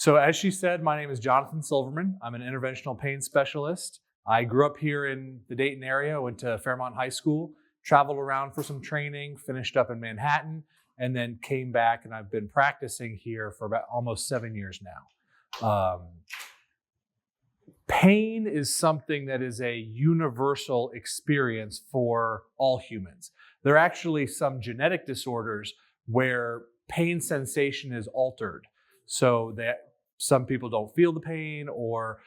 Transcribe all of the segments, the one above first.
So as she said, my name is Jonathan Silverman. I'm an interventional pain specialist. I grew up here in the Dayton area, went to Fairmont High School, traveled around for some training, finished up in Manhattan, and then came back, and I've been practicing here for about almost 7 years now. Pain is something that is a universal experience for all humans. There are actually some genetic disorders where pain sensation is altered, so that some people don't feel the pain, or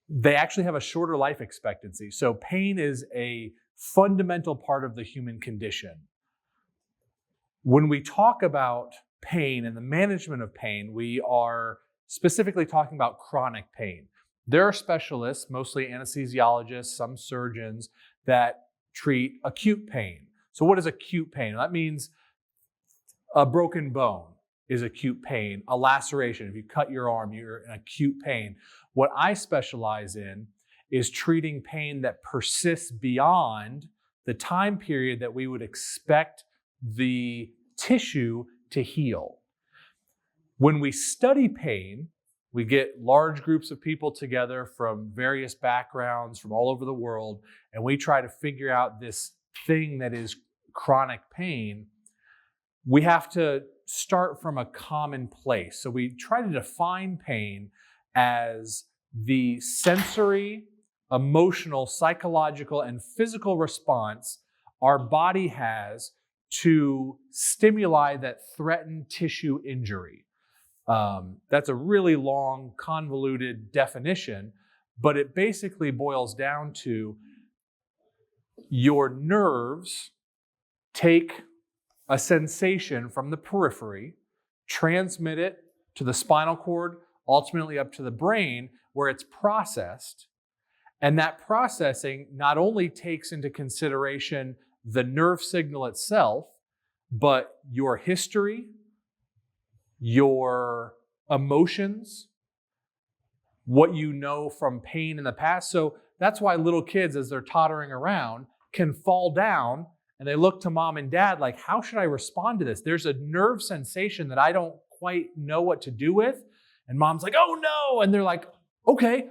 they actually have a shorter life expectancy. So pain is a fundamental part of the human condition. When we talk about pain and the management of pain, we are specifically talking about chronic pain. There are specialists, mostly anesthesiologists, some surgeons, that treat acute pain. So what is acute pain? That means a broken bone is acute pain. A laceration, if you cut your arm, you're in acute pain. What I specialize in is treating pain that persists beyond the time period that we would expect the tissue to heal. When we study pain, we get large groups of people together from various backgrounds from all over the world, and we try to figure out this thing that is chronic pain. We have to start from a common place. So we try to define pain as the sensory, emotional, psychological, and physical response our body has to stimuli that threaten tissue injury. That's a really long, convoluted definition, but it basically boils down to your nerves take a sensation from the periphery, transmit it to the spinal cord, ultimately up to the brain, where it's processed. And that processing not only takes into consideration the nerve signal itself, but your history, your emotions, what you know from pain in the past. So that's why little kids, as they're tottering around, can fall down and they look to mom and dad like, how should I respond to this? There's a nerve sensation that I don't quite know what to do with. And mom's like, oh no. And they're like, okay.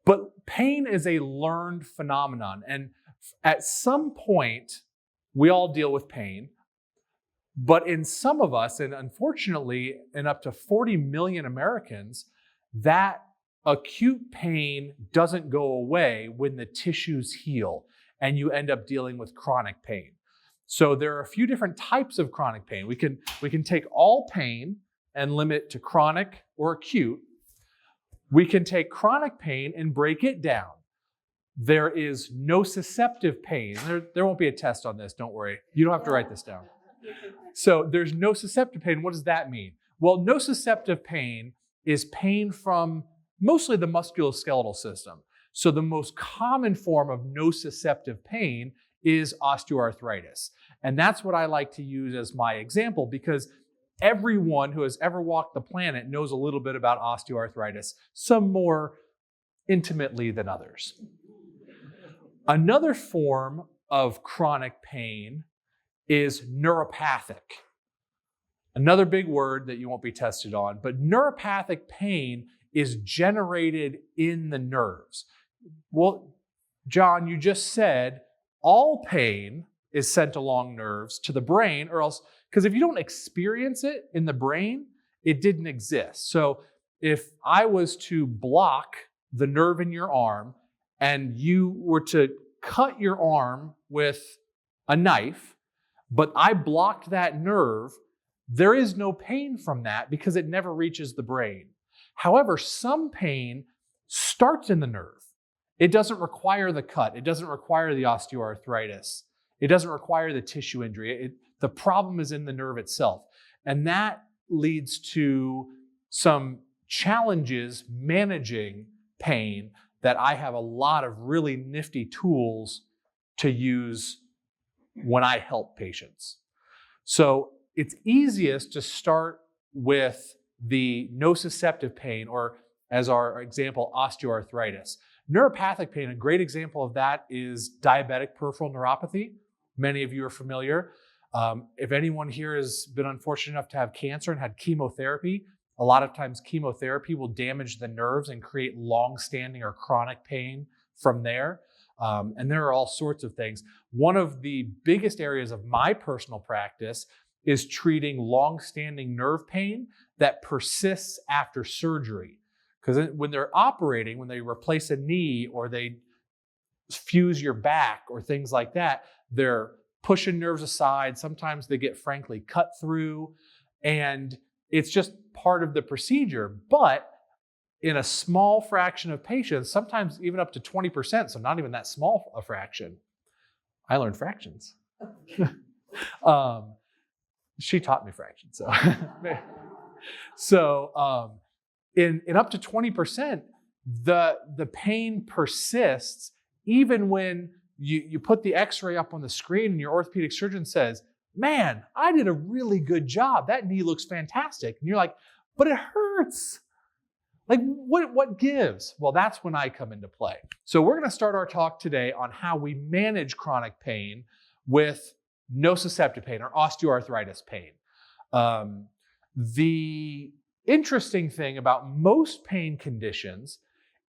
But pain is a learned phenomenon. And at some point, we all deal with pain. But in some of us, and unfortunately, in up to 40 million Americans, that acute pain doesn't go away when the tissues heal, and you end up dealing with chronic pain. So there are a few different types of chronic pain. We can take all pain and limit to chronic or acute. We can take chronic pain and break it down. There is nociceptive pain. There won't be a test on this, don't worry. You don't have to write this down. So there's nociceptive pain. What does that mean? Well, nociceptive pain is pain from mostly the musculoskeletal system. So the most common form of nociceptive pain is osteoarthritis. And that's what I like to use as my example, because everyone who has ever walked the planet knows a little bit about osteoarthritis, some more intimately than others. Another form of chronic pain is neuropathic. Another big word that you won't be tested on, but neuropathic pain is generated in the nerves. Well, John, you just said all pain is sent along nerves to the brain, or else, because if you don't experience it in the brain, it didn't exist. So if I was to block the nerve in your arm and you were to cut your arm with a knife, but I blocked that nerve, there is no pain from that because it never reaches the brain. However, some pain starts in the nerve. It doesn't require the cut. It doesn't require the osteoarthritis. It doesn't require the tissue injury. The problem is in the nerve itself. And that leads to some challenges managing pain that I have a lot of really nifty tools to use when I help patients. So it's easiest to start with the nociceptive pain, or as our example, osteoarthritis. Neuropathic pain, a great example of that is diabetic peripheral neuropathy. Many of you are familiar. If anyone here has been unfortunate enough to have cancer and had chemotherapy, a lot of times chemotherapy will damage the nerves and create long-standing or chronic pain from there. And there are all sorts of things. One of the biggest areas of my personal practice is treating long-standing nerve pain that persists after surgery. Because when they're operating, when they replace a knee or they fuse your back or things like that, they're pushing nerves aside. Sometimes they get frankly cut through, and it's just part of the procedure. But in a small fraction of patients, sometimes even up to 20%, so not even that small a fraction. I learned fractions. She taught me fractions. So, in up to 20%, the pain persists even when you put the x-ray up on the screen and your orthopedic surgeon says, man, I did a really good job. That knee looks fantastic. And you're like, but it hurts. Like, what gives? Well, that's when I come into play. So we're going to start our talk today on how we manage chronic pain with nociceptive pain or osteoarthritis pain. The interesting thing about most pain conditions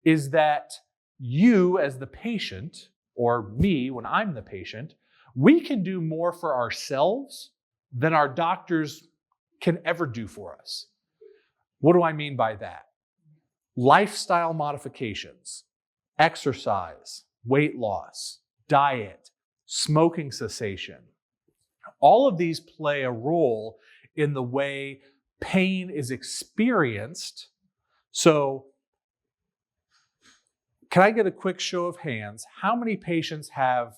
is that you as the patient, or me when I'm the patient, we can do more for ourselves than our doctors can ever do for us. What do I mean by that? Lifestyle modifications, exercise, weight loss, diet, smoking cessation. All of these play a role in the way pain is experienced. So, can I get a quick show of hands? How many patients have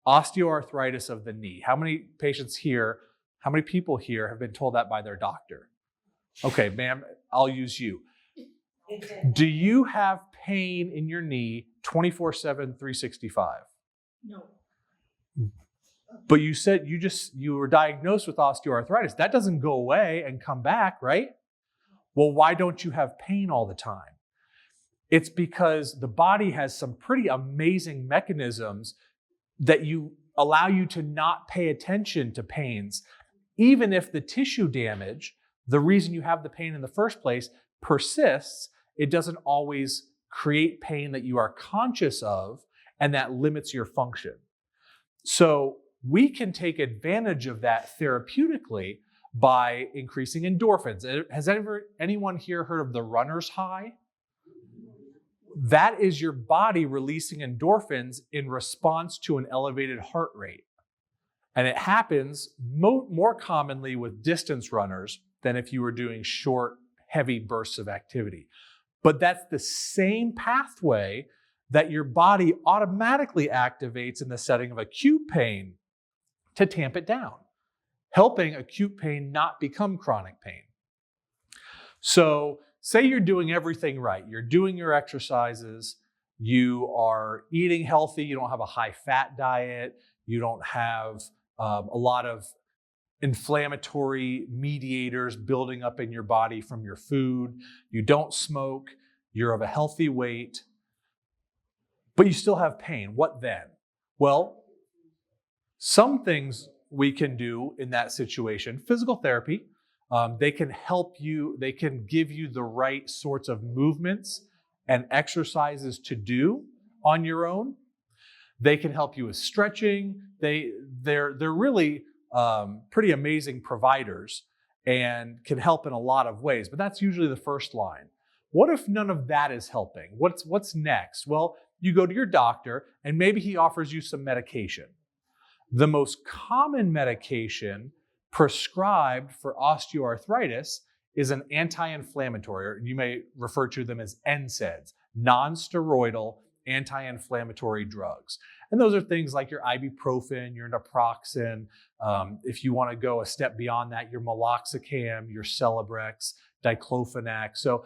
osteoarthritis of the knee? How many patients here, how many people here have been told that by their doctor? Okay, ma'am, I'll use you. Do you have pain in your knee 24/7, 365? No. But you said you were diagnosed with osteoarthritis. That doesn't go away and come back, right? Well, why don't you have pain all the time? It's because the body has some pretty amazing mechanisms that allow you to not pay attention to pains. Even if the tissue damage, the reason you have the pain in the first place, persists, it doesn't always create pain that you are conscious of, and that limits your function. So we can take advantage of that therapeutically by increasing endorphins. Has anyone here heard of the runner's high? That is your body releasing endorphins in response to an elevated heart rate. And it happens more commonly with distance runners than if you were doing short, heavy bursts of activity. But that's the same pathway that your body automatically activates in the setting of acute pain to tamp it down, helping acute pain not become chronic pain. So say you're doing everything right. You're doing your exercises, you are eating healthy, you don't have a high-fat diet, you don't have a lot of inflammatory mediators building up in your body from your food, you don't smoke, you're of a healthy weight, but you still have pain. What then? Well, some things we can do in that situation, physical therapy, they can help you, they can give you the right sorts of movements and exercises to do on your own. They can help you with stretching. They're really pretty amazing providers and can help in a lot of ways, but that's usually the first line. What if none of that is helping? What's next? Well, you go to your doctor and maybe he offers you some medication. The most common medication prescribed for osteoarthritis is an anti-inflammatory, or you may refer to them as NSAIDs, non-steroidal anti-inflammatory drugs. And those are things like your ibuprofen, your naproxen. If you want to go a step beyond that, your meloxicam, your Celebrex, diclofenac. So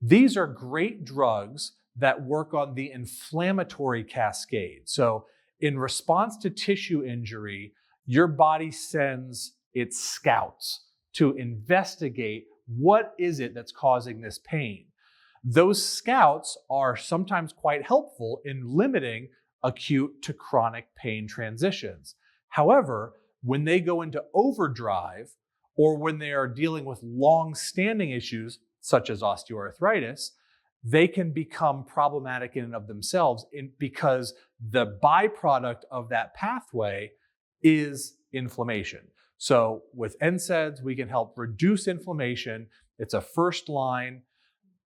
these are great drugs that work on the inflammatory cascade. So in response to tissue injury, your body sends its scouts to investigate what is it that's causing this pain. Those scouts are sometimes quite helpful in limiting acute to chronic pain transitions. However, when they go into overdrive or when they are dealing with long-standing issues such as osteoarthritis, they can become problematic in and of themselves because the byproduct of that pathway is inflammation. So with NSAIDs, we can help reduce inflammation. It's a first line.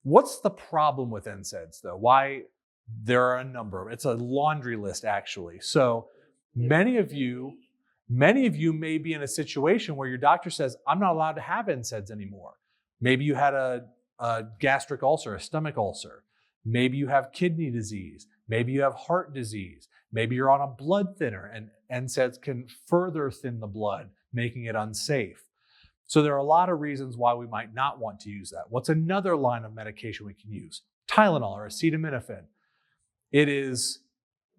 What's the problem with NSAIDs though? Why? There are a number. It's a laundry list actually. So many of you may be in a situation where your doctor says, I'm not allowed to have NSAIDs anymore. Maybe you had a gastric ulcer, a stomach ulcer. Maybe you have kidney disease. Maybe you have heart disease. Maybe you're on a blood thinner and NSAIDs can further thin the blood, making it unsafe. So there are a lot of reasons why we might not want to use that. What's another line of medication we can use? Tylenol or acetaminophen. It is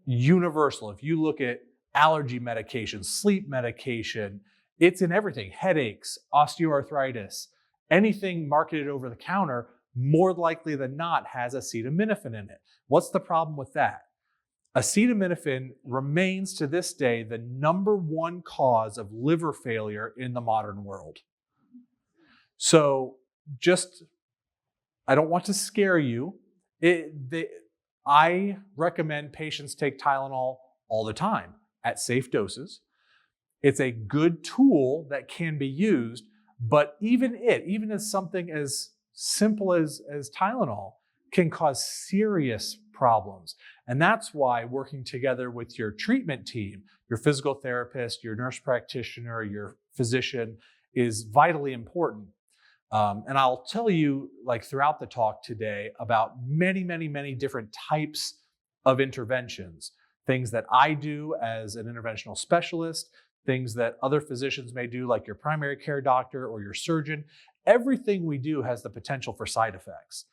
universal. If you look at allergy medication, sleep medication, it's in everything. Headaches, osteoarthritis, anything marketed over the counter, more likely than not has acetaminophen in it. What's the problem with that? Acetaminophen remains to this day the #1 cause of liver failure in the modern world. So I don't want to scare you. I recommend patients take Tylenol all the time at safe doses. It's a good tool that can be used, but even as something as simple as Tylenol can cause serious problems. And that's why working together with your treatment team, your physical therapist, your nurse practitioner, your physician is vitally important. And I'll tell you throughout the talk today about many, many, many different types of interventions, things that I do as an interventional specialist, things that other physicians may do like your primary care doctor or your surgeon. Everything we do has the potential for side effects.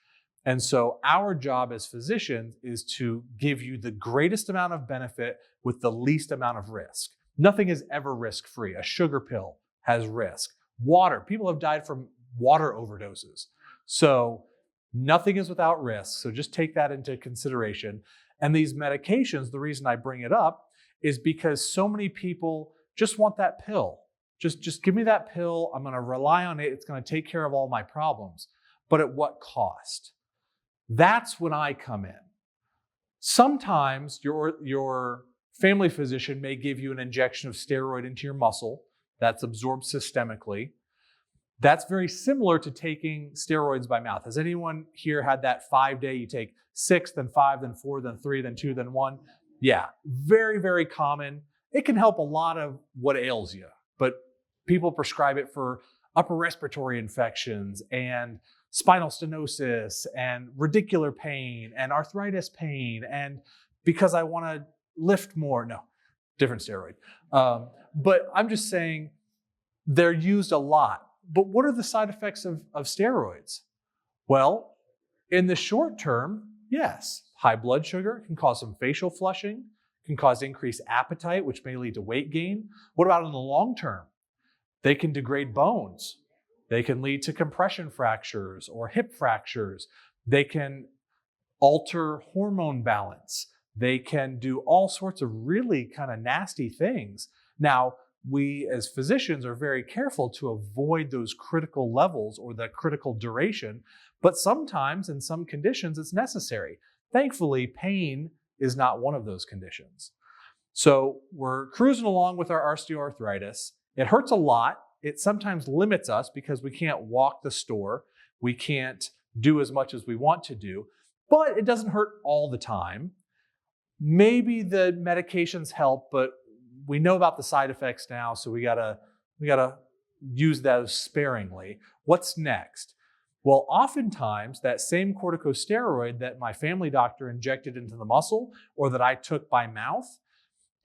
And so our job as physicians is to give you the greatest amount of benefit with the least amount of risk. Nothing is ever risk-free. A sugar pill has risk. Water, people have died from water overdoses. So nothing is without risk. So just take that into consideration. And these medications, the reason I bring it up is because so many people just want that pill. Just give me that pill. I'm going to rely on it. It's going to take care of all my problems. But at what cost? That's when I come in. Sometimes your family physician may give you an injection of steroid into your muscle that's absorbed systemically. That's very similar to taking steroids by mouth. Has anyone here had that 5-day, you take 6, then 5, then 4, then 3, then 2, then 1? Yeah, very, very common. It can help a lot of what ails you, but people prescribe it for upper respiratory infections and spinal stenosis and radicular pain and arthritis pain and because I want to lift more. No, different steroid. But I'm just saying they're used a lot. But what are the side effects of steroids? Well, in the short term, yes, high blood sugar can cause some facial flushing, can cause increased appetite, which may lead to weight gain. What about in the long term? They can degrade bones. They can lead to compression fractures or hip fractures. They can alter hormone balance. They can do all sorts of really kind of nasty things. Now, we as physicians are very careful to avoid those critical levels or the critical duration, but sometimes in some conditions it's necessary. Thankfully, pain is not one of those conditions. So we're cruising along with our osteoarthritis. It hurts a lot. It sometimes limits us because we can't walk the store. We can't do as much as we want to do, but it doesn't hurt all the time. Maybe the medications help, but we know about the side effects now, so we gotta use those sparingly. What's next? Well, oftentimes that same corticosteroid that my family doctor injected into the muscle or that I took by mouth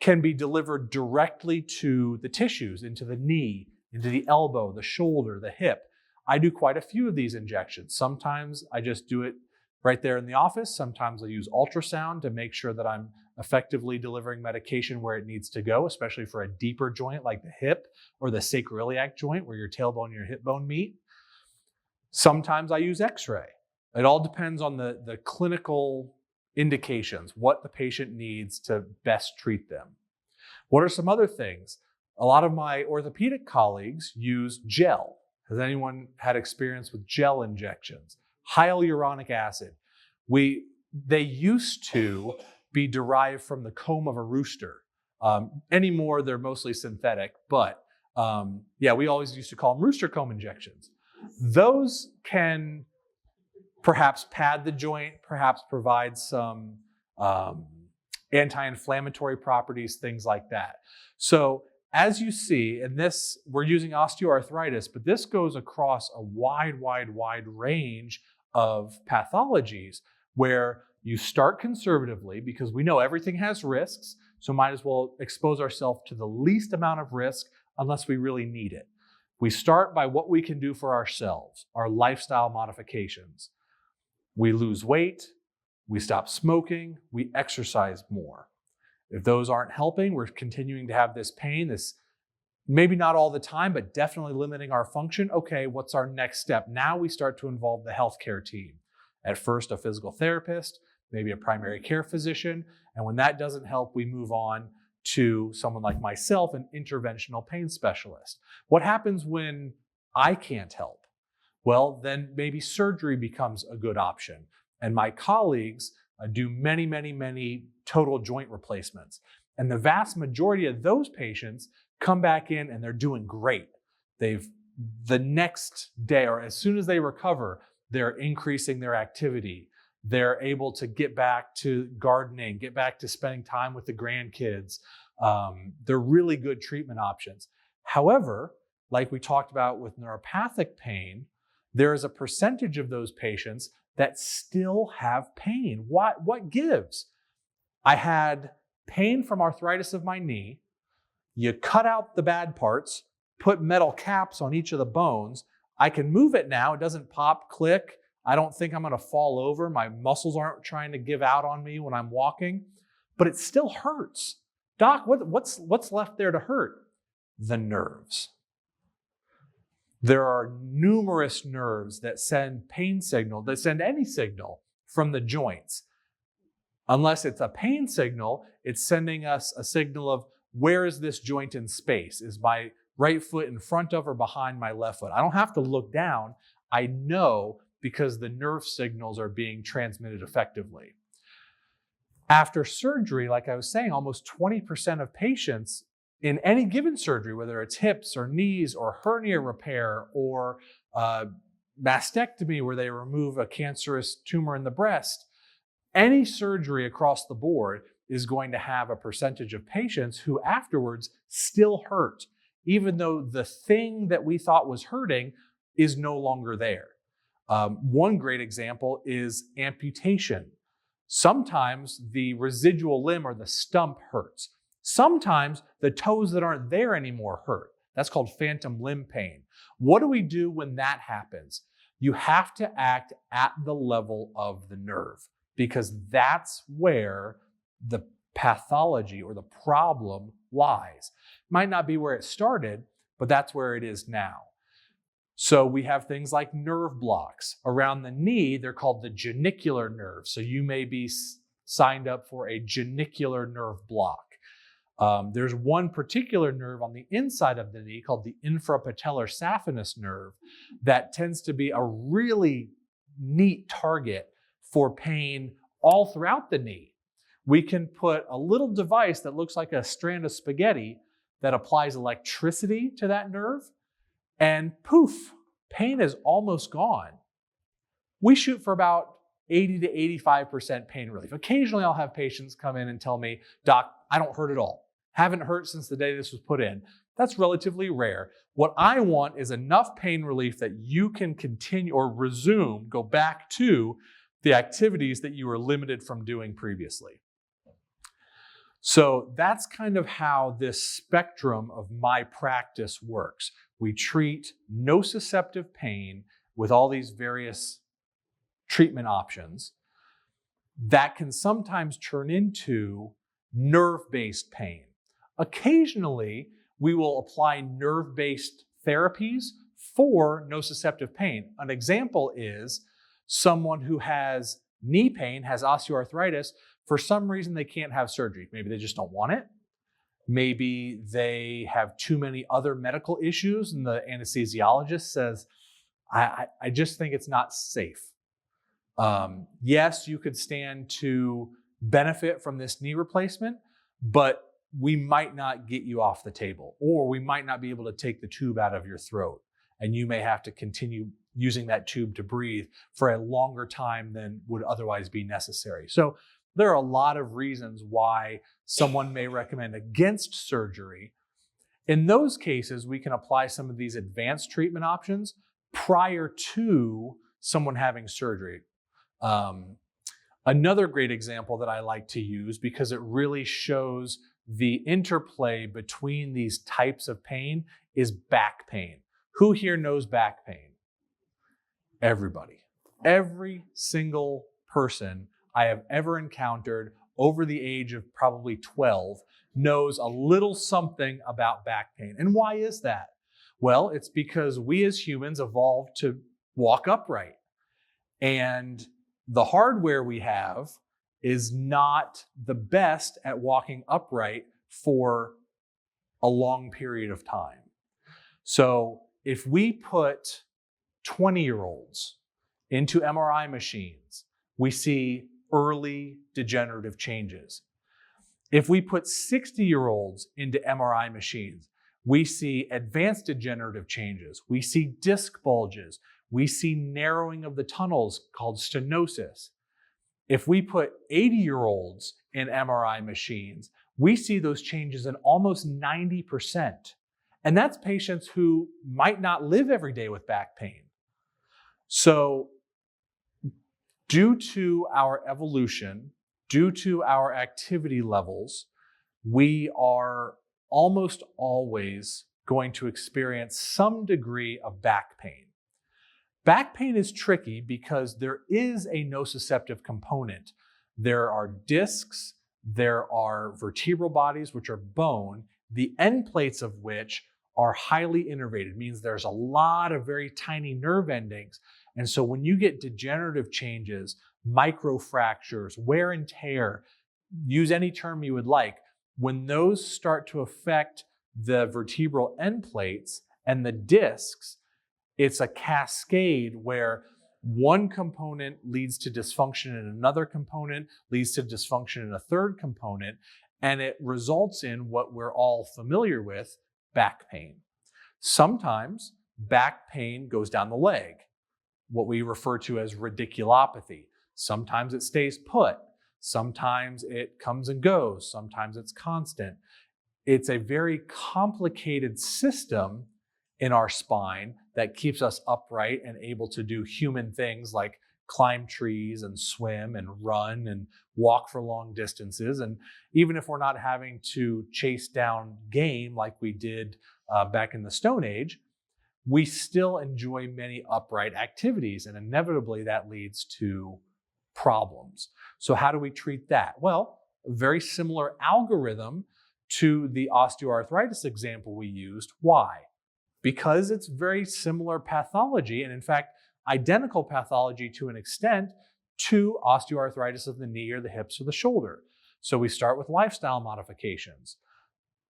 can be delivered directly to the tissues, into the knee, into the elbow, the shoulder, the hip. I do quite a few of these injections. Sometimes I just do it right there in the office. Sometimes I use ultrasound to make sure that I'm effectively delivering medication where it needs to go, especially for a deeper joint like the hip or the sacroiliac joint where your tailbone and your hip bone meet. Sometimes I use X-ray. It all depends on the clinical indications, what the patient needs to best treat them. What are some other things? A lot of my orthopedic colleagues use gel. Has anyone had experience with gel injections? Hyaluronic acid. They used to be derived from the comb of a rooster. Anymore, they're mostly synthetic, but we always used to call them rooster comb injections. Those can perhaps pad the joint, perhaps provide some anti-inflammatory properties, things like that. So as you see, and this, we're using osteoarthritis, but this goes across a wide range of pathologies where you start conservatively because we know everything has risks, so might as well expose ourselves to the least amount of risk unless we really need it. We start by what we can do for ourselves, our lifestyle modifications. We lose weight, we stop smoking, we exercise more. If those aren't helping, we're continuing to have this pain, this maybe not all the time, but definitely limiting our function. Okay, what's our next step? Now we start to involve the healthcare team. At first, a physical therapist, maybe a primary care physician, and when that doesn't help, we move on to someone like myself, an interventional pain specialist. What happens when I can't help? Well, then maybe surgery becomes a good option. And my colleagues do many total joint replacements. And the vast majority of those patients come back in and they're doing great. The next day, or as soon as they recover, they're increasing their activity. They're able to get back to gardening, get back to spending time with the grandkids. They're really good treatment options. However, like we talked about with neuropathic pain, there is a percentage of those patients that still have pain. What gives? I had pain from arthritis of my knee. You cut out the bad parts, put metal caps on each of the bones. I can move it now. It doesn't pop, click. I don't think I'm going to fall over. My muscles aren't trying to give out on me when I'm walking, but it still hurts. Doc, what's left there to hurt? The nerves. There are numerous nerves that send pain signal, that send any signal from the joints. Unless it's a pain signal, it's sending us a signal of where is this joint in space? Is my right foot in front of or behind my left foot? I don't have to look down. I know because the nerve signals are being transmitted effectively. After surgery, like I was saying, almost 20% of patients in any given surgery, whether it's hips or knees or hernia repair or mastectomy where they remove a cancerous tumor in the breast, any surgery across the board is going to have a percentage of patients who afterwards still hurt, even though the thing that we thought was hurting is no longer there. One great example is amputation. Sometimes the residual limb or the stump hurts. Sometimes the toes that aren't there anymore hurt. That's called phantom limb pain. What do we do when that happens? You have to act at the level of the nerve because that's where the pathology or the problem lies. Might not be where it started, but that's where it is now. So we have things like nerve blocks. Around the knee, they're called the genicular nerve. So you may be signed up for a genicular nerve block. There's one particular nerve on the inside of the knee called the infrapatellar saphenous nerve that tends to be a really neat target for pain all throughout the knee. We can put a little device that looks like a strand of spaghetti that applies electricity to that nerve, and poof, pain is almost gone. We shoot for about 80 to 85% pain relief. Occasionally I'll have patients come in and tell me, Doc, I don't hurt at all. Haven't hurt since the day this was put in. That's relatively rare. What I want is enough pain relief that you can continue or resume, go back to the activities that you were limited from doing previously. So that's kind of how this spectrum of my practice works. We treat nociceptive pain with all these various treatment options that can sometimes turn into nerve-based pain. Occasionally, we will apply nerve-based therapies for nociceptive pain. An example is someone who has knee pain, has osteoarthritis. For some reason, they can't have surgery. Maybe they just don't want it. Maybe they have too many other medical issues and the anesthesiologist says, I just think it's not safe. Yes, you could stand to benefit from this knee replacement, but we might not get you off the table, or we might not be able to take the tube out of your throat, and you may have to continue using that tube to breathe for a longer time than would otherwise be necessary. So there are a lot of reasons why someone may recommend against surgery. In those cases, we can apply some of these advanced treatment options prior to someone having surgery. Another great example that I like to use, because it really shows the interplay between these types of pain, is back pain. Who here knows back pain? Everybody. Every single person I have ever encountered over the age of probably 12 knows a little something about back pain. And why is that? Well, it's because we as humans evolved to walk upright. And the hardware we have is not the best at walking upright for a long period of time. So if we put 20-year-olds into MRI machines, we see early degenerative changes. If we put 60-year-olds into MRI machines, we see advanced degenerative changes. We see disc bulges. We see narrowing of the tunnels called stenosis. If we put 80-year-olds in MRI machines, we see those changes in almost 90%. And that's patients who might not live every day with back pain. So due to our evolution, due to our activity levels, we are almost always going to experience some degree of back pain. Back pain is tricky because there is a nociceptive component. There are discs, there are vertebral bodies, which are bone, the end plates of which are highly innervated, means there's a lot of very tiny nerve endings. And so when you get degenerative changes, microfractures, wear and tear, use any term you would like, when those start to affect the vertebral end plates and the discs, it's a cascade where one component leads to dysfunction in another component, leads to dysfunction in a third component, and it results in what we're all familiar with, back pain. Sometimes back pain goes down the leg, what we refer to as radiculopathy. Sometimes it stays put. Sometimes it comes and goes. Sometimes it's constant. It's a very complicated system in our spine that keeps us upright and able to do human things like climb trees and swim and run and walk for long distances. And even if we're not having to chase down game like we did back in the Stone Age, we still enjoy many upright activities, and inevitably that leads to problems. So how do we treat that? Well, a very similar algorithm to the osteoarthritis example we used. Why? Because it's very similar pathology, and in fact, identical pathology to an extent to osteoarthritis of the knee or the hips or the shoulder. So we start with lifestyle modifications.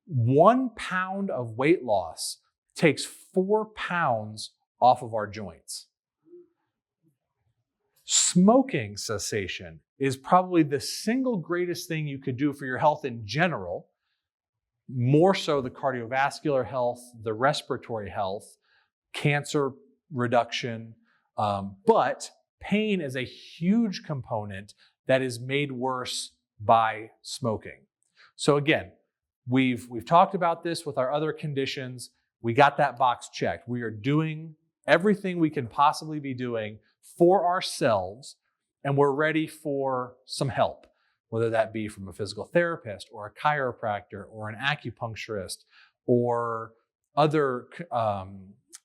1 pound of weight loss takes 4 pounds off of our joints. Smoking cessation is probably the single greatest thing you could do for your health in general, more so the cardiovascular health, the respiratory health, cancer reduction, but pain is a huge component that is made worse by smoking. So again, we've talked about this with our other conditions. We got that box checked. We are doing everything we can possibly be doing for ourselves, and we're ready for some help, whether that be from a physical therapist or a chiropractor or an acupuncturist or other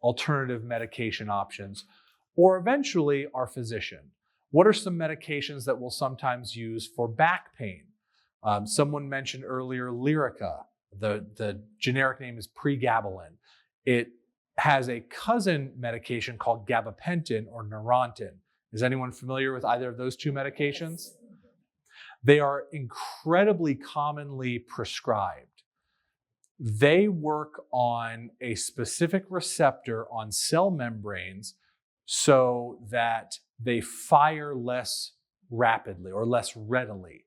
alternative medication options, or eventually our physician. What are some medications that we'll sometimes use for back pain? Someone mentioned earlier Lyrica. The generic name is pregabalin. It has a cousin medication called gabapentin or Neurontin. Is anyone familiar with either of those two medications? They are incredibly commonly prescribed. They work on a specific receptor on cell membranes so that they fire less rapidly or less readily.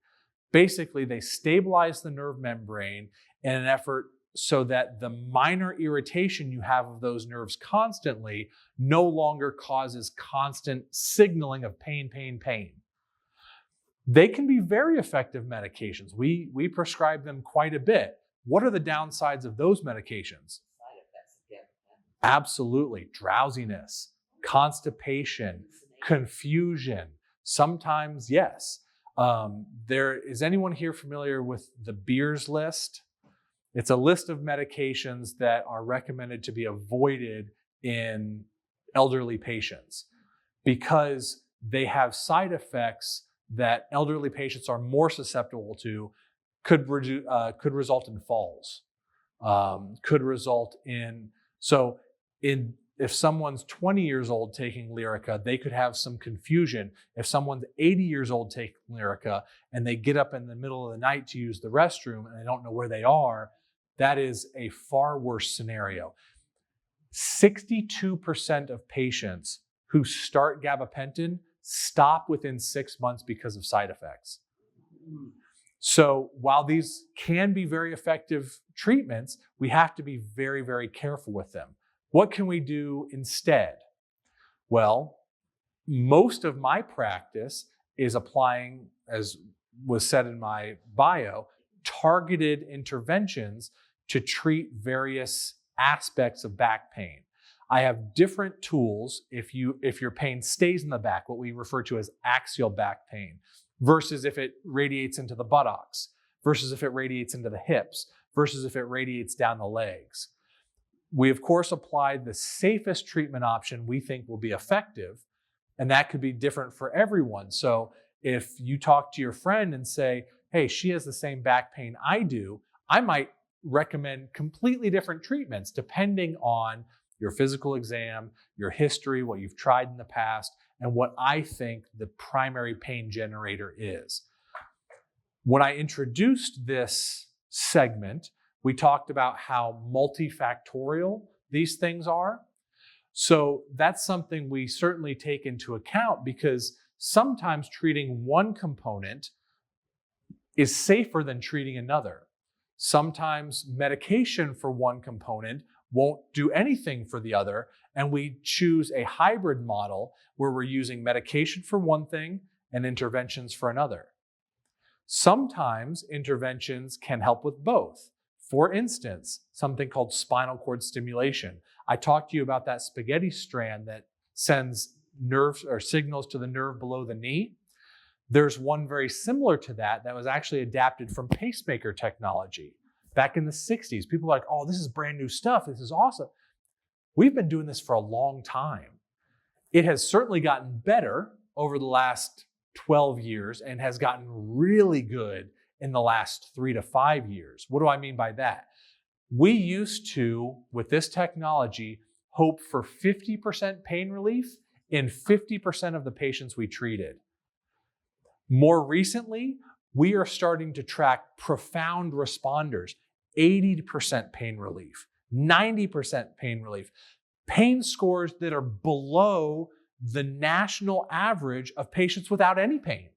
Basically, they stabilize the nerve membrane in an effort so that the minor irritation you have of those nerves constantly no longer causes constant signaling of pain, pain, pain. They can be very effective medications. We prescribe them quite a bit. What are the downsides of those medications? Side effects again. Absolutely. Drowsiness, constipation, confusion. Sometimes, yes. Is anyone here familiar with the Beers list? It's a list of medications that are recommended to be avoided in elderly patients because they have side effects that elderly patients are more susceptible to. Could result in falls, could result in, if someone's 20 years old taking Lyrica, they could have some confusion. If someone's 80 years old taking Lyrica and they get up in the middle of the night to use the restroom and they don't know where they are, that is a far worse scenario. 62% of patients who start gabapentin stop within 6 months because of side effects. So while these can be very effective treatments, we have to be very, very careful with them. What can we do instead? Well, most of my practice is applying, as was said in my bio, targeted interventions to treat various aspects of back pain. I have different tools if your pain stays in the back, what we refer to as axial back pain, versus if it radiates into the buttocks, versus if it radiates into the hips, versus if it radiates down the legs. We, of course, applied the safest treatment option we think will be effective, and that could be different for everyone. So if you talk to your friend and say, hey, she has the same back pain I do, I might recommend completely different treatments depending on your physical exam, your history, what you've tried in the past, and what I think the primary pain generator is. When I introduced this segment, we talked about how multifactorial these things are. So that's something we certainly take into account because sometimes treating one component is safer than treating another. Sometimes medication for one component won't do anything for the other, and we choose a hybrid model where we're using medication for one thing and interventions for another. Sometimes interventions can help with both. For instance, something called spinal cord stimulation. I talked to you about that spaghetti strand that sends nerves or signals to the nerve below the knee. There's one very similar to that was actually adapted from pacemaker technology. Back in the 60s, people were like, oh, this is brand new stuff. This is awesome. We've been doing this for a long time. It has certainly gotten better over the last 12 years and has gotten really good in the last 3 to 5 years. What do I mean by that? We used to, with this technology, hope for 50% pain relief in 50% of the patients we treated. More recently, we are starting to track profound responders, 80% pain relief, 90% pain relief, pain scores that are below the national average of patients without any pain.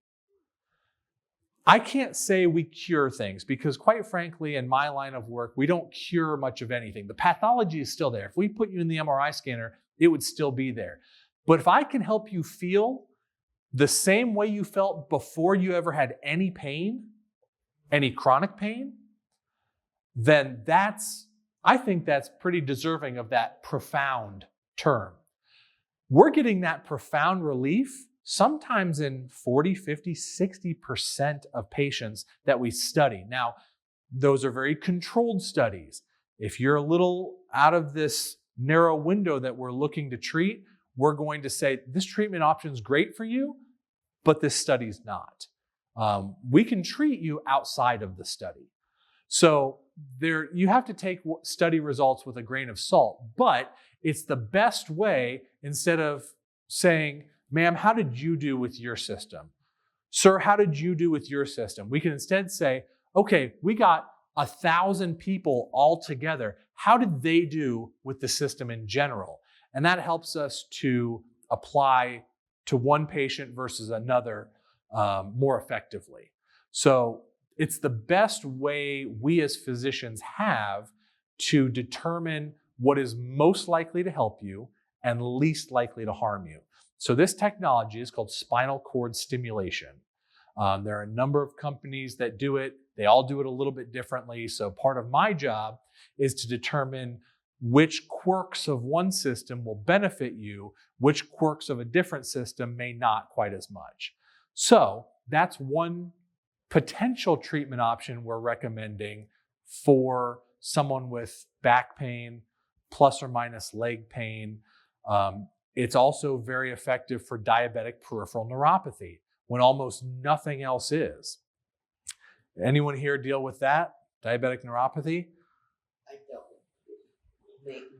I can't say we cure things because, quite frankly, in my line of work, we don't cure much of anything. The pathology is still there. If we put you in the MRI scanner, it would still be there. But if I can help you feel the same way you felt before you ever had any pain, any chronic pain, then I think that's pretty deserving of that profound term. We're getting that profound relief sometimes in 40, 50, 60% of patients that we study. Now, those are very controlled studies. If you're a little out of this narrow window that we're looking to treat, we're going to say, this treatment option is great for you, but this study's not. We can treat you outside of the study. So you have to take study results with a grain of salt, but it's the best way. Instead of saying, ma'am, how did you do with your system? Sir, how did you do with your system? We can instead say, okay, we got 1,000 people all together. How did they do with the system in general? And that helps us to apply to one patient versus another more effectively. So it's the best way we as physicians have to determine what is most likely to help you and least likely to harm you. So this technology is called spinal cord stimulation. There are a number of companies that do it. They all do it a little bit differently. So part of my job is to determine which quirks of one system will benefit you, which quirks of a different system may not quite as much. So that's one potential treatment option we're recommending for someone with back pain, plus or minus leg pain. It's also very effective for diabetic peripheral neuropathy when almost nothing else is. Anyone here deal with that? Diabetic neuropathy? I don't.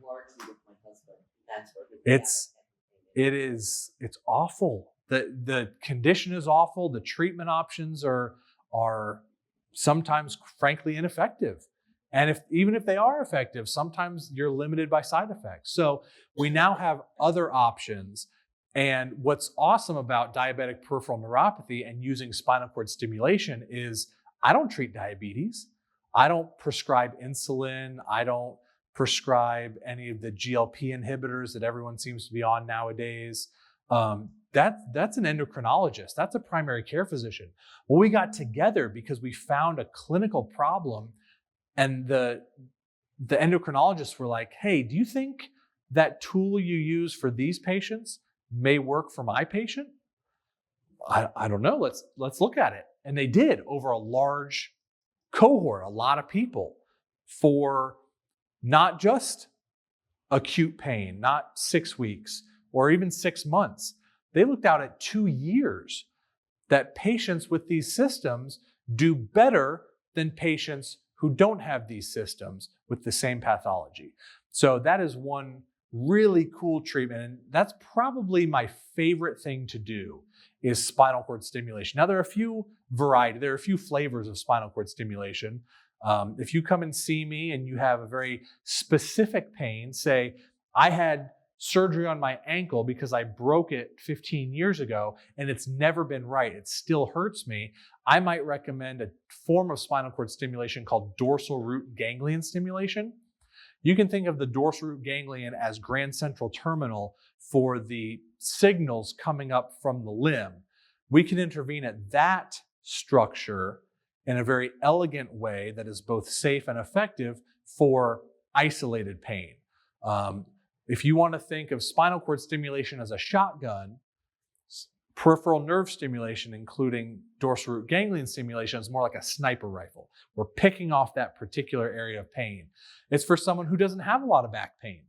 Largely with my husband. That's where it's awful. The condition is awful. The treatment options are sometimes frankly ineffective. And even if they are effective, sometimes you're limited by side effects. So we now have other options. And what's awesome about diabetic peripheral neuropathy and using spinal cord stimulation is I don't treat diabetes. I don't prescribe insulin. I don't prescribe any of the GLP inhibitors that everyone seems to be on nowadays. That's an endocrinologist. That's a primary care physician. Well, we got together because we found a clinical problem, and the endocrinologists were like, hey, do you think that tool you use for these patients may work for my patient? I don't know. Let's look at it. And they did over a large cohort, a lot of people, for not just acute pain, not 6 weeks or even 6 months. They looked out at 2 years that patients with these systems do better than patients who don't have these systems with the same pathology. So that is one really cool treatment. And that's probably my favorite thing to do is spinal cord stimulation. Now there are a few flavors of spinal cord stimulation. If you come and see me and you have a very specific pain, say I had surgery on my ankle because I broke it 15 years ago and it's never been right, it still hurts me, I might recommend a form of spinal cord stimulation called dorsal root ganglion stimulation. You can think of the dorsal root ganglion as grand central terminal for the signals coming up from the limb. We can intervene at that structure in a very elegant way that is both safe and effective for isolated pain. If you want to think of spinal cord stimulation as a shotgun, peripheral nerve stimulation, including dorsal root ganglion stimulation, is more like a sniper rifle. We're picking off that particular area of pain. It's for someone who doesn't have a lot of back pain.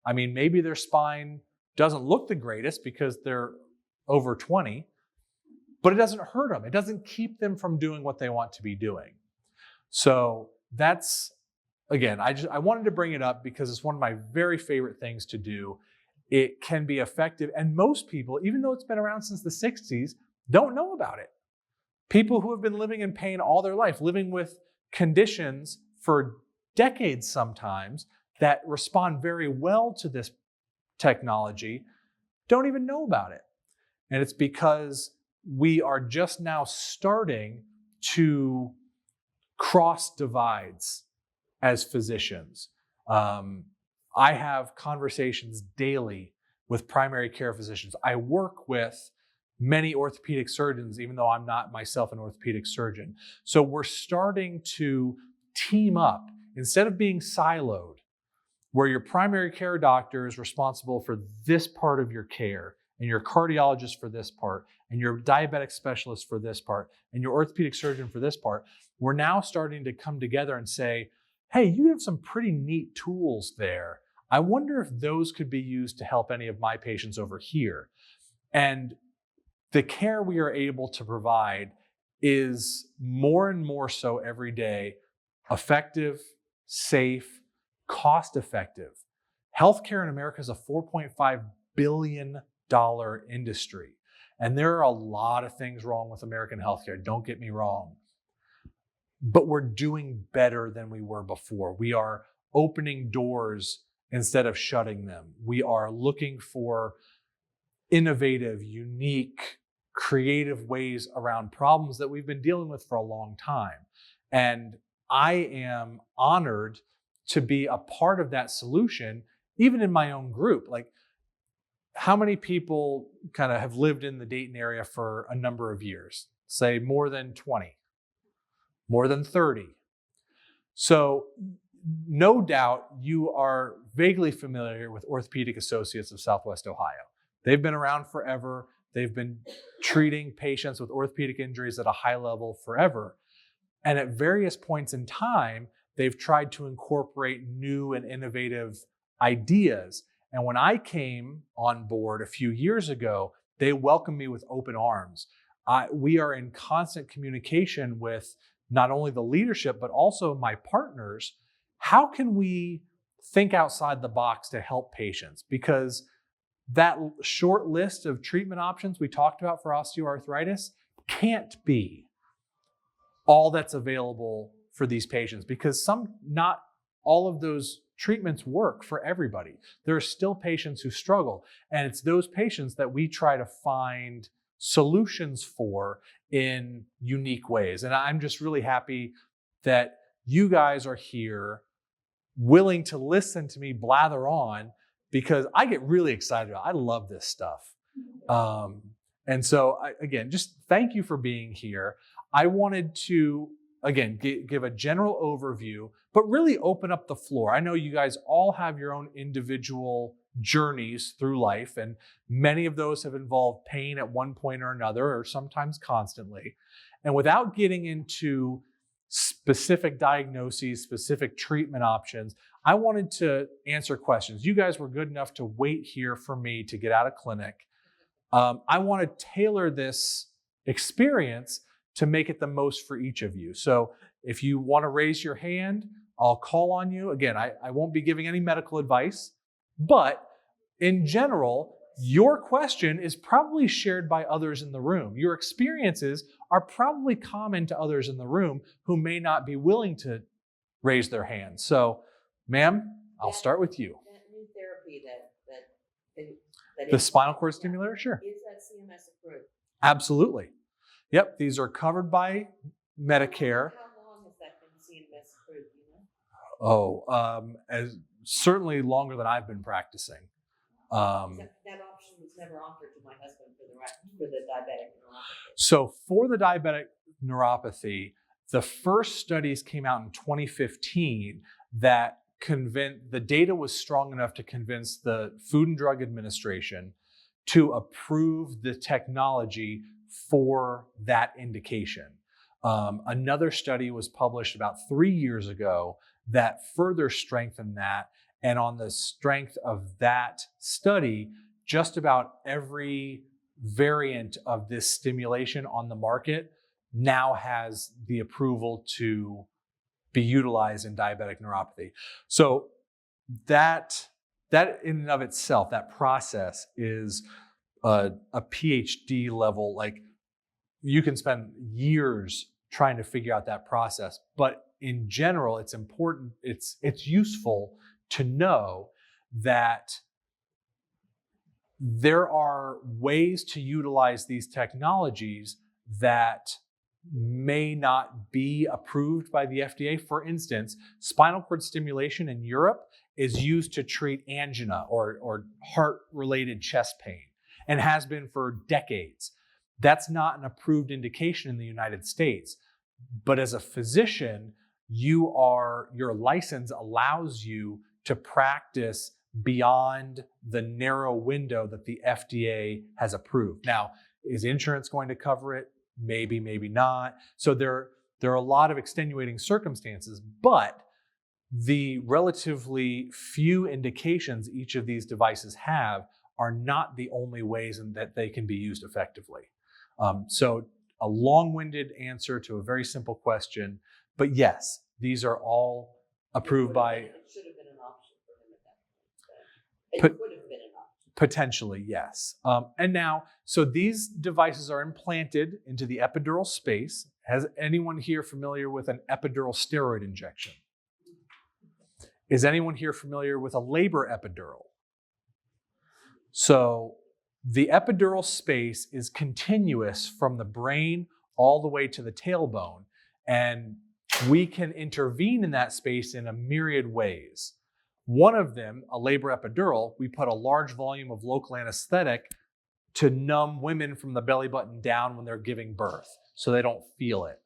I mean, maybe their spine doesn't look the greatest because they're over 20, but it doesn't hurt them. It doesn't keep them from doing what they want to be doing. So that's, again, I wanted to bring it up because it's one of my very favorite things to do. It can be effective, and most people, even though it's been around since the 60s, don't know about it. People who have been living in pain all their life, living with conditions for decades sometimes that respond very well to this technology, don't even know about it. And it's because we are just now starting to cross divides as physicians. I have conversations daily with primary care physicians. I work with many orthopedic surgeons, even though I'm not myself an orthopedic surgeon. So we're starting to team up instead of being siloed, where your primary care doctor is responsible for this part of your care, and your cardiologist for this part, and your diabetic specialist for this part, and your orthopedic surgeon for this part. We're now starting to come together and say, hey, you have some pretty neat tools there. I wonder if those could be used to help any of my patients over here. And the care we are able to provide is more and more so every day effective, safe, cost-effective. Healthcare in America is a $4.5 billion industry. And there are a lot of things wrong with American healthcare, don't get me wrong. but we're doing better than we were before. We are opening doors instead of shutting them. We are looking for innovative, unique, creative ways around problems that we've been dealing with for a long time. And I am honored to be a part of that solution, even in my own group. Like, how many people kind of have lived in the Dayton area for a number of years? Say more than 20, more than 30. So no doubt you are vaguely familiar with Orthopedic Associates of Southwest Ohio. They've been around forever. They've been treating patients with orthopedic injuries at a high level forever. And at various points in time, they've tried to incorporate new and innovative ideas. And when I came on board a few years ago, they welcomed me with open arms. We are in constant communication with not only the leadership, but also my partners. How can we think outside the box to help patients? Because that short list of treatment options we talked about for osteoarthritis can't be all that's available for these patients, because not all of those treatments work for everybody. There are still patients who struggle, and it's those patients that we try to find solutions for in unique ways. And I'm just really happy that you guys are here, willing to listen to me blather on, because I get really excited about it. I love this stuff. And so, again, just thank you for being here. I wanted to, again, give a general overview, but really open up the floor. I know you guys all have your own individual journeys through life, and many of those have involved pain at one point or another, or sometimes constantly. And without getting into specific diagnoses, specific treatment options, I wanted to answer questions. You guys were good enough to wait here for me to get out of clinic. I want to tailor this experience to make it the most for each of you. So if you want to raise your hand, I'll call on you. Again, I won't be giving any medical advice, but in general, your question is probably shared by others in the room. Your experiences are probably common to others in the room who may not be willing to raise their hand. So, ma'am, I'll start with you. That new therapy The spinal cord stimulator, sure. Is that CMS approved? Absolutely. Yep, these are covered by Medicare. How long has that been CMS approved, you know? As certainly longer than I've been practicing. That option was never offered to my husband for the diabetic neuropathy. So for the diabetic neuropathy, the first studies came out in 2015 that the data was strong enough to convince the Food and Drug Administration to approve the technology for that indication. Another study was published about 3 years ago that further strengthened that. And on the strength of that study, just about every variant of this stimulation on the market now has the approval to be utilized in diabetic neuropathy. So that in and of itself, that process is a PhD level. Like, you can spend years trying to figure out that process, but in general, it's important, it's useful to know that there are ways to utilize these technologies that may not be approved by the FDA. For instance, spinal cord stimulation in Europe is used to treat angina or heart-related chest pain, and has been for decades. That's not an approved indication in the United States. But as a physician, your license allows you to practice beyond the narrow window that the FDA has approved. Now, is insurance going to cover it? Maybe, maybe not. So there are a lot of extenuating circumstances, but the relatively few indications each of these devices have are not the only ways that they can be used effectively. So a long-winded answer to a very simple question, but yes, these are all approved by... It should have been an option for him at that point. It would have been an option. Potentially, yes. And now, so these devices are implanted into the epidural space. Has anyone here familiar with an epidural steroid injection? Is anyone here familiar with a labor epidural? So the epidural space is continuous from the brain all the way to the tailbone, and we can intervene in that space in a myriad ways. One of them, a labor epidural, we put a large volume of local anesthetic to numb women from the belly button down when they're giving birth so they don't feel it.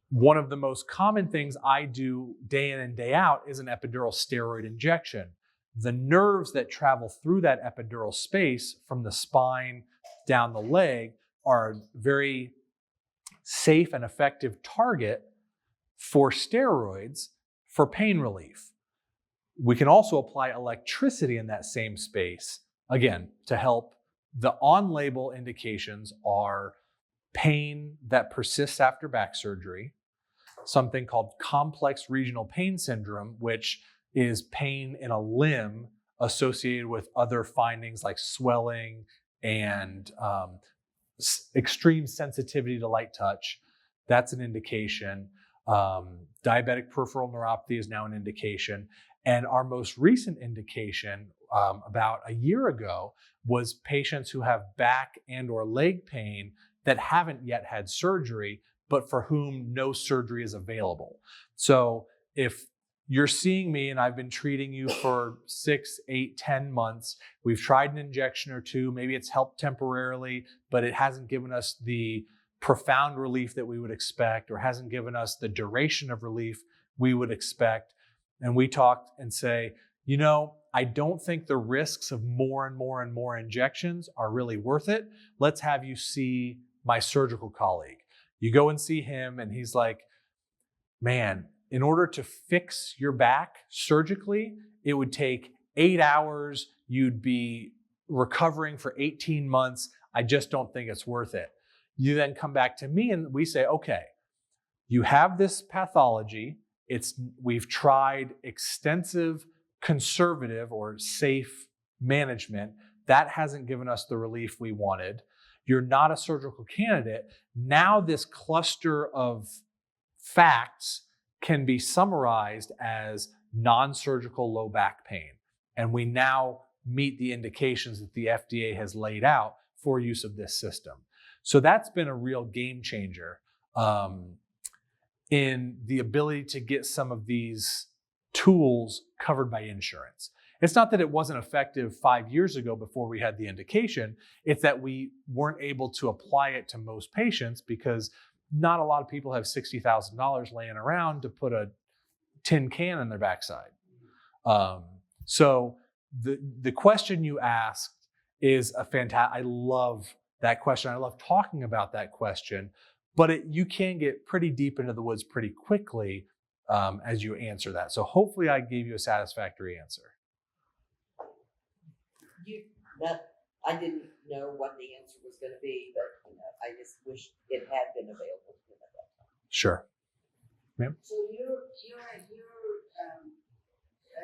One of the most common things I do day in and day out is an epidural steroid injection. The nerves that travel through that epidural space from the spine down the leg are a very safe and effective target for steroids for pain relief. We can also apply electricity in that same space, again, to help. The on-label indications are pain that persists after back surgery, something called complex regional pain syndrome, which is pain in a limb associated with other findings like swelling and extreme sensitivity to light touch. That's an indication. Diabetic peripheral neuropathy is now an indication. And our most recent indication about a year ago was patients who have back and or leg pain that haven't yet had surgery, but for whom no surgery is available. So if you're seeing me and I've been treating you for 6, 8, 10 months, we've tried an injection or two, maybe it's helped temporarily, but it hasn't given us the profound relief that we would expect or hasn't given us the duration of relief we would expect. And we talk and say, you know, I don't think the risks of more and more and more injections are really worth it. Let's have you see my surgical colleague. You go and see him and he's like, man, in order to fix your back surgically, it would take 8 hours. You'd be recovering for 18 months. I just don't think it's worth it. You then come back to me and we say, okay, you have this pathology. We've tried extensive conservative or safe management. That hasn't given us the relief we wanted. You're not a surgical candidate. Now this cluster of facts can be summarized as non-surgical low back pain. And we now meet the indications that the FDA has laid out for use of this system. So that's been a real game changer in the ability to get some of these tools covered by insurance. It's not that it wasn't effective 5 years ago before we had the indication. It's that we weren't able to apply it to most patients because not a lot of people have $60,000 laying around to put a tin can in their backside. So the question you asked is a fantastic. I love that question. I love talking about that question, but you can get pretty deep into the woods pretty quickly as you answer that. So hopefully I gave you a satisfactory answer. I didn't know what the answer was going to be, but I just wish it had been available to them at that time. Sure. Ma'am? So your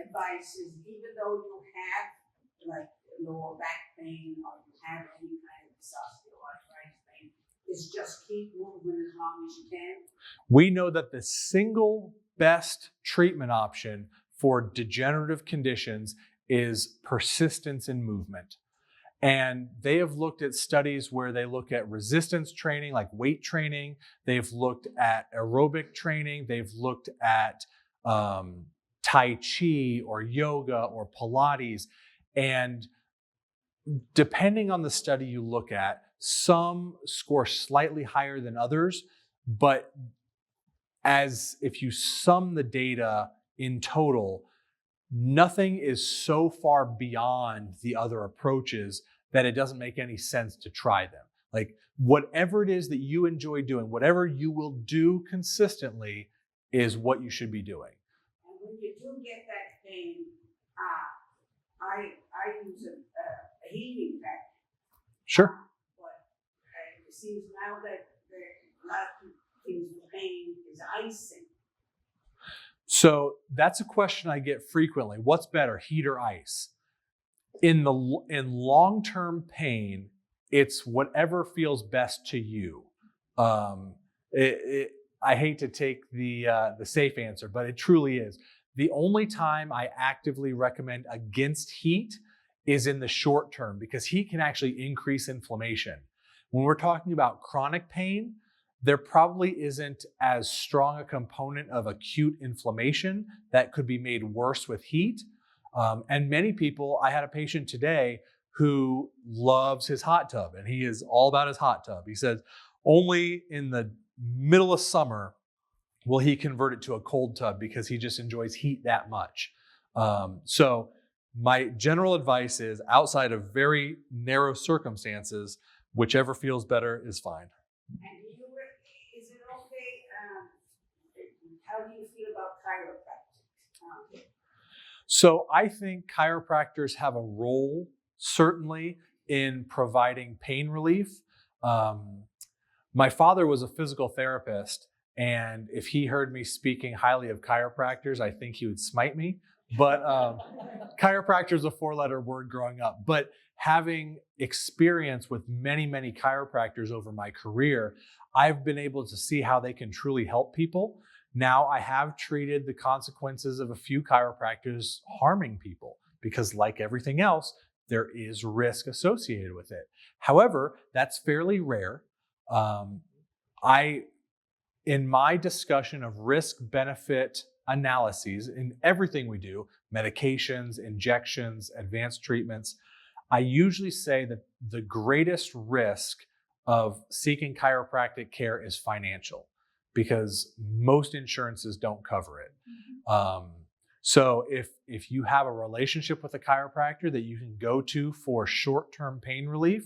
advice is, even though you have like lower back pain or you have any kind of osteoarthritis pain, is just keep moving as long as you can? We know that the single best treatment option for degenerative conditions is persistence in movement. And they have looked at studies where they look at resistance training, like weight training. They've looked at aerobic training. They've looked at Tai Chi or yoga or Pilates. And depending on the study you look at, some score slightly higher than others. But as if you sum the data in total, nothing is so far beyond the other approaches that it doesn't make any sense to try them. Like whatever it is that you enjoy doing, whatever you will do consistently is what you should be doing. And when you do get that pain, I use a heating pad. Sure. But it seems now that a lot of things with pain is icing. So that's a question I get frequently. What's better, heat or ice? in long-term pain, it's whatever feels best to you. I hate to take the safe answer, but it truly is. The only time I actively recommend against heat is in the short term, because heat can actually increase inflammation. When we're talking about chronic pain, there probably isn't as strong a component of acute inflammation that could be made worse with heat. And many people, I had a patient today who loves his hot tub, and he is all about his hot tub. He says only in the middle of summer will he convert it to a cold tub because he just enjoys heat that much. So my general advice is, outside of very narrow circumstances, whichever feels better is fine. And is it okay, how do you feel about chiropractic? So I think chiropractors have a role, certainly, in providing pain relief. My father was a physical therapist, and if he heard me speaking highly of chiropractors, I think he would smite me. But chiropractor is a 4-letter word growing up. But having experience with many, many chiropractors over my career, I've been able to see how they can truly help people. Now, I have treated the consequences of a few chiropractors harming people, because like everything else, there is risk associated with it. However, that's fairly rare. In my discussion of risk-benefit analyses in everything we do, medications, injections, advanced treatments, I usually say that the greatest risk of seeking chiropractic care is financial, because most insurances don't cover it. So if you have a relationship with a chiropractor that you can go to for short-term pain relief,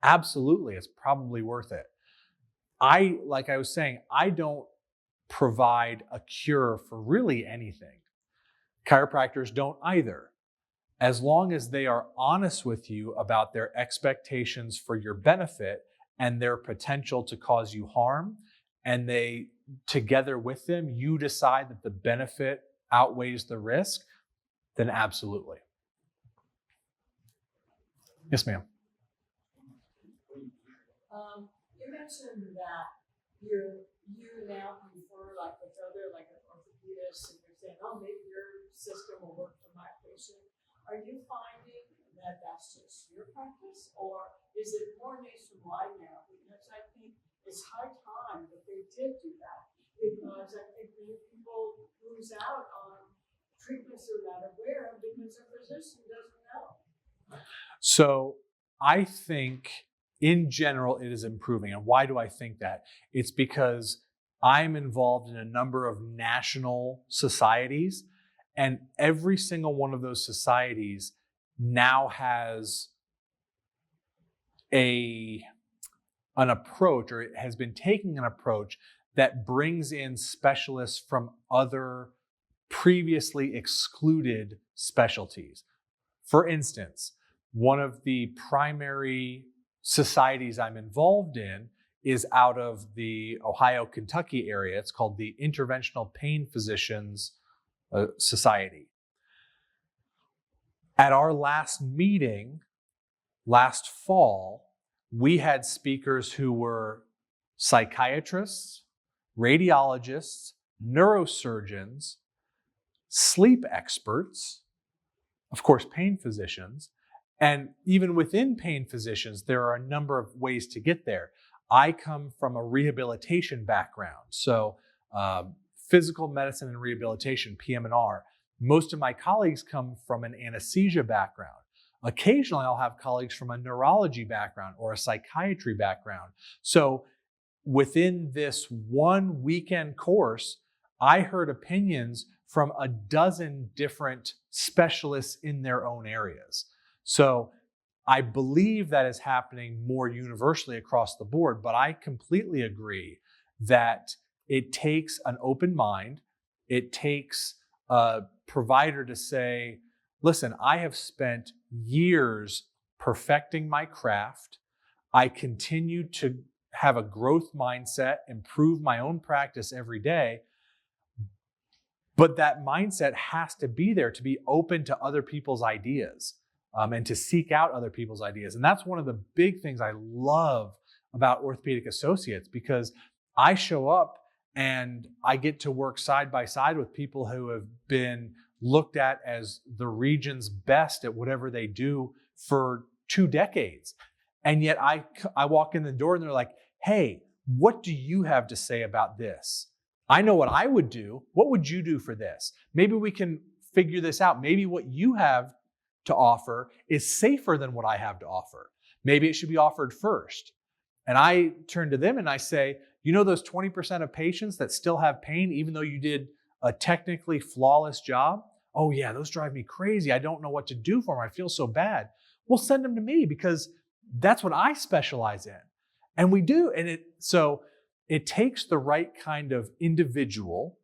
absolutely, it's probably worth it. Like I was saying, I don't provide a cure for really anything. Chiropractors don't either. As long as they are honest with you about their expectations for your benefit and their potential to cause you harm, and they, together with them, you decide that the benefit outweighs the risk, then absolutely. Yes, ma'am. You mentioned that you now prefer like with other, like an orthopedist, and you're saying, oh, maybe your system will work for my patient. Are you finding that that's just your practice, or is it more nationwide now? Because I think it's high time that they did do that, because I think many people lose out on treatments they're not aware of because their physician doesn't know. So I think in general it is improving. And why do I think that? It's because I'm involved in a number of national societies, and every single one of those societies now has an approach, or it has been taking an approach that brings in specialists from other previously excluded specialties. For instance, one of the primary societies I'm involved in is out of the Ohio, Kentucky area. It's called the Interventional Pain Physicians Society. At our last meeting last fall, we had speakers who were psychiatrists, radiologists, neurosurgeons, sleep experts, of course, pain physicians. And even within pain physicians, there are a number of ways to get there. I come from a rehabilitation background, so physical medicine and rehabilitation, PM&R. Most of my colleagues come from an anesthesia background. Occasionally, I'll have colleagues from a neurology background or a psychiatry background. So within this one weekend course, I heard opinions from a dozen different specialists in their own areas. So I believe that is happening more universally across the board, but I completely agree that it takes an open mind. It takes a provider to say, listen, I have spent years perfecting my craft. I continue to have a growth mindset, improve my own practice every day. But that mindset has to be there to be open to other people's ideas. and to seek out other people's ideas. And that's one of the big things I love about Orthopedic Associates, because I show up and I get to work side by side with people who have been looked at as the region's best at whatever they do for 2 decades. And yet I walk in the door and they're like, hey, what do you have to say about this? I know what I would do. What would you do for this? Maybe we can figure this out. Maybe what you have to offer is safer than what I have to offer. Maybe it should be offered first. And I turn to them and I say, you know those 20% of patients that still have pain even though you did a technically flawless job? Oh yeah, those drive me crazy. I don't know what to do for them. I feel so bad. Well, send them to me because that's what I specialize in. And we do. And so it takes the right kind of individual,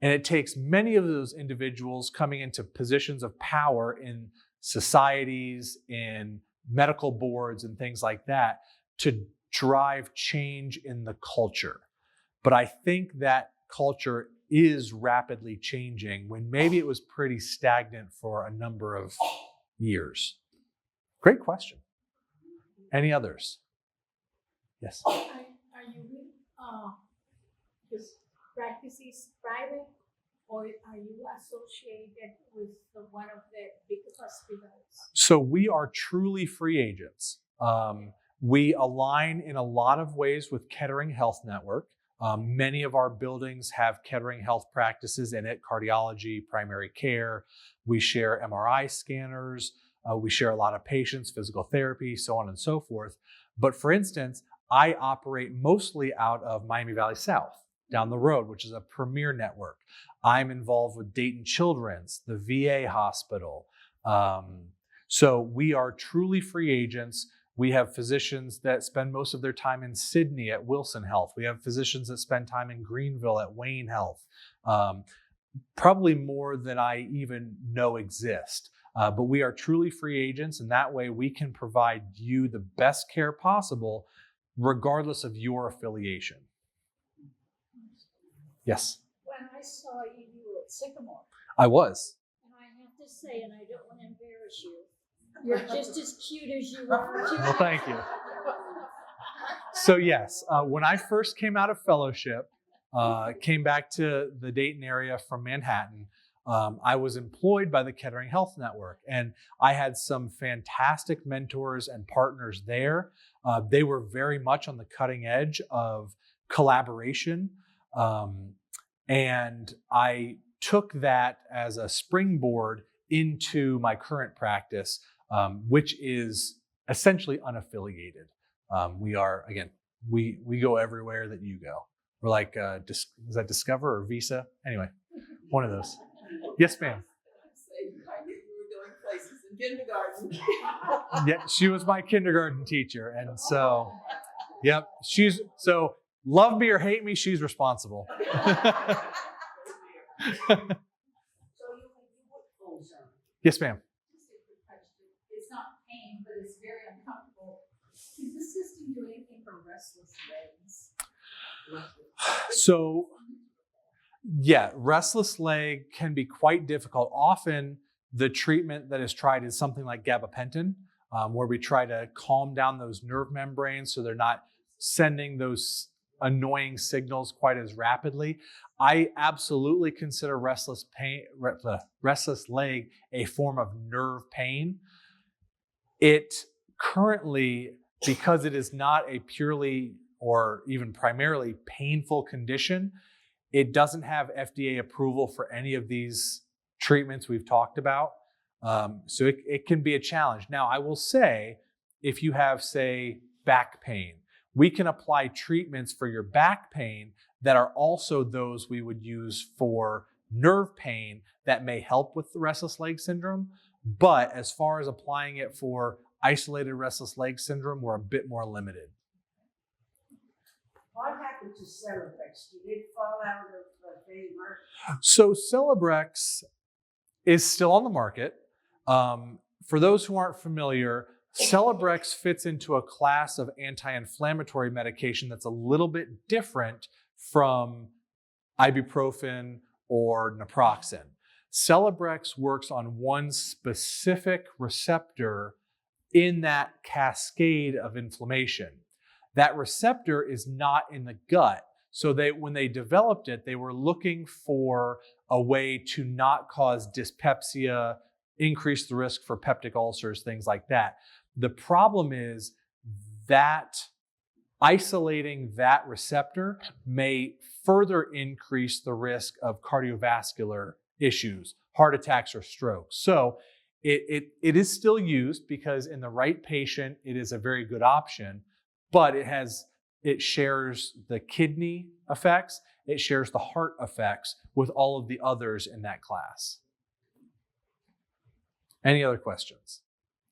and it takes many of those individuals coming into positions of power in societies, in medical boards and things like that to drive change in the culture. But I think that culture is rapidly changing when maybe it was pretty stagnant for a number of years. Great question. Any others? Yes. Are you just practices private, or are you associated with one of the big hospitals? So we are truly free agents. We align in a lot of ways with Kettering Health Network. Many of our buildings have Kettering Health practices in it, cardiology, primary care. We share MRI scanners. We share a lot of patients, physical therapy, so on and so forth. But for instance, I operate mostly out of Miami Valley South, down the road, which is a premier network. I'm involved with Dayton Children's, the VA hospital. So we are truly free agents. We have physicians that spend most of their time in Sydney at Wilson Health. We have physicians that spend time in Greenville at Wayne Health. Probably more than I even know exist. But we are truly free agents, and that way we can provide you the best care possible, regardless of your affiliation. Yes? When I saw you, you were at Sycamore, I was. and I have to say, and I don't want to embarrass you, you're just as cute as you were. Well, thank you. So yes, when I first came out of fellowship, came back to the Dayton area from Manhattan, I was employed by the Kettering Health Network, and I had some fantastic mentors and partners there. They were very much on the cutting edge of collaboration, and I took that as a springboard into my current practice, which is essentially unaffiliated. We are, again, we go everywhere that you go. We're like, is that Discover or Visa? Anyway, one of those. Yes, ma'am. You were going places in kindergarten. Yeah, she was my kindergarten teacher. And so, yep, so love me or hate me, she's responsible. So you work full time. Yes, ma'am. Just a quick question. It's not pain, but it's very uncomfortable. Does the system do anything for restless legs? So, yeah, restless leg can be quite difficult. Often the treatment that is tried is something like gabapentin, where we try to calm down those nerve membranes so they're not sending those annoying signals quite as rapidly. I absolutely consider restless leg a form of nerve pain. It currently, because it is not a purely or even primarily painful condition, it doesn't have FDA approval for any of these treatments we've talked about. So it can be a challenge. Now, I will say, if you have, say, back pain, we can apply treatments for your back pain that are also those we would use for nerve pain that may help with the restless leg syndrome. But as far as applying it for isolated restless leg syndrome, we're a bit more limited. What happened to Celebrex? Did it fall out of favor? So Celebrex is still on the market. For those who aren't familiar, Celebrex fits into a class of anti-inflammatory medication that's a little bit different from ibuprofen or naproxen. Celebrex works on one specific receptor in that cascade of inflammation. That receptor is not in the gut. So when they developed it, they were looking for a way to not cause dyspepsia, increase the risk for peptic ulcers, things like that. The problem is that isolating that receptor may further increase the risk of cardiovascular issues, heart attacks or strokes. So it is still used because in the right patient, it is a very good option, but it shares the kidney effects, it shares the heart effects with all of the others in that class. Any other questions?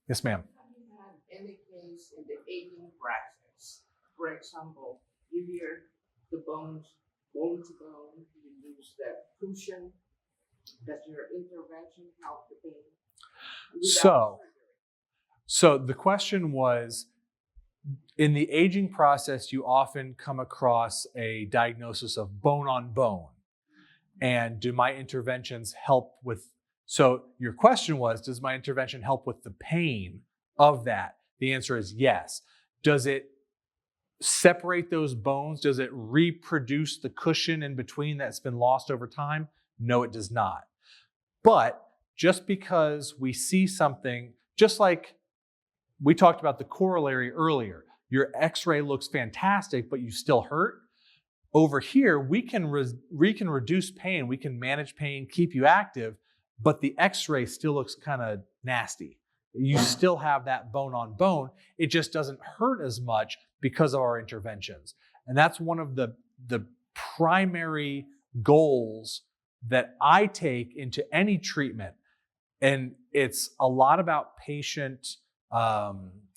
Yes, ma'am. Have you had any case in the aging process? For example, you hear the bones, bone to bone, you lose that cushion. Does your intervention help the pain? Without surgery? So the question was, in the aging process, you often come across a diagnosis of bone on bone. And do my interventions help with, so your question was, does my intervention help with the pain of that? The answer is yes. Does it separate those bones? Does it reproduce the cushion in between that's been lost over time? No, it does not. But just because we see something, just like we talked about the corollary earlier, your x-ray looks fantastic, but you still hurt. Over here, we can reduce pain, we can manage pain, keep you active, but the x-ray still looks kind of nasty. You still have that bone on bone. It just doesn't hurt as much because of our interventions. And that's one of the primary goals that I take into any treatment. And it's a lot about patient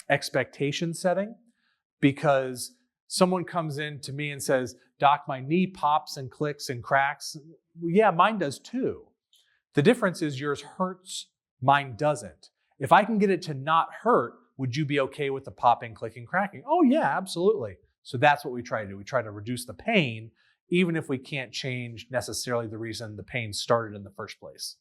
expectation setting, because someone comes in to me and says, "Doc, my knee pops and clicks and cracks." Well, yeah, mine does too. The difference is yours hurts, mine doesn't. If I can get it to not hurt, would you be okay with the popping, clicking, cracking? Oh yeah, absolutely. So that's what we try to do. We try to reduce the pain, even if we can't change necessarily the reason the pain started in the first place.